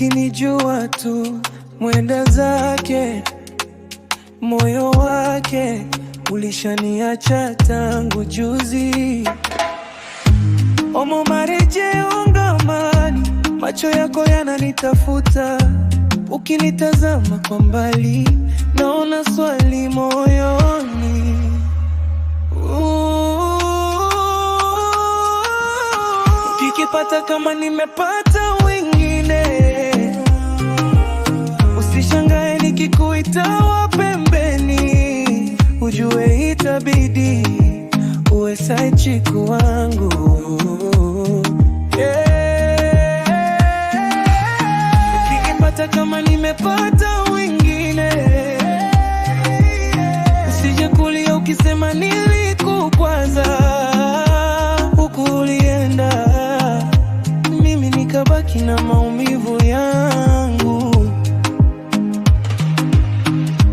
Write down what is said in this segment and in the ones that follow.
Ukinijua tu mwenda zake, moyo wake ulishaniacha tangu juzi. Omo marejeo ngamani, macho yako yananitafuta. Ukinitazama kwa mbali, naona swali moyoni. Ukikipata kama nimepata wengine, usishangae nikikuita wa pembeni. Ujue itabidi uwe side chick wangu, yeah. Ukikipata kama nimepata wengine, usije kulia ukisema nilikukwaza. Huku ulienda, mimi nikabaki na maumivu yangu.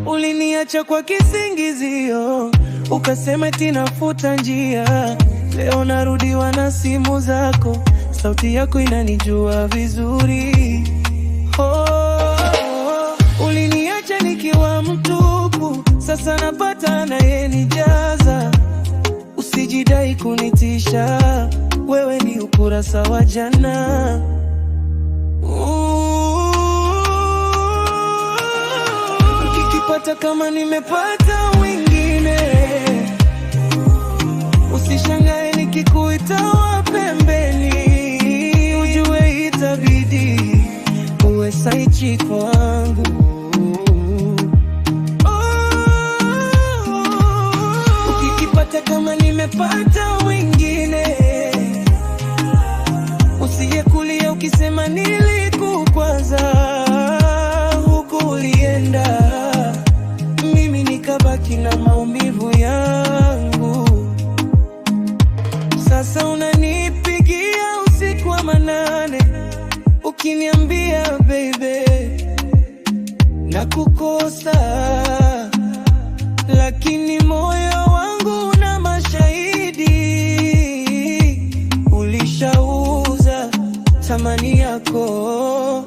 Uliniacha kwa kisingizio, ukasema tinafuta njia. Leo narudiwa na simu zako, sauti yako inanijua vizuri. Uliniacha nikiwa mtupu, sasa napata anayenijaza. Usijidai kunitisha, wewe ni ukurasa wa jana. Ukikipata kama nimepata wengine, usishangae nikikuita wa pembeni. Ujue itabidi uwe side chick wangu. Ukikipata kama nimepata wengine, usije kulia ukisema nilikukwaza. Huku ulienda, mimi nikabaki na maumivu yangu. Sasa unanipigia usiku wa manane, ukiniambia baby nakukosa, lakini moyo wangu una mashahidi. Ulishauza thamani yako.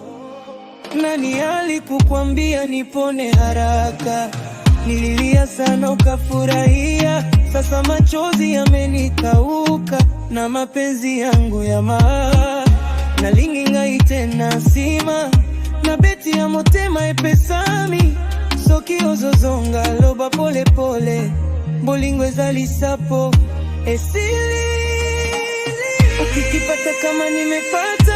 Nani alikukwambia nipone haraka? Nililia sana ukafurahia, sasa machozi yamenikauka na mapenzi yangu ya maa. Nalinginga tena sima na beti ya motema epesami. Soki ozozonga loba pole pole, bolingo ezali sapo esili. Ukikipata kama nimepata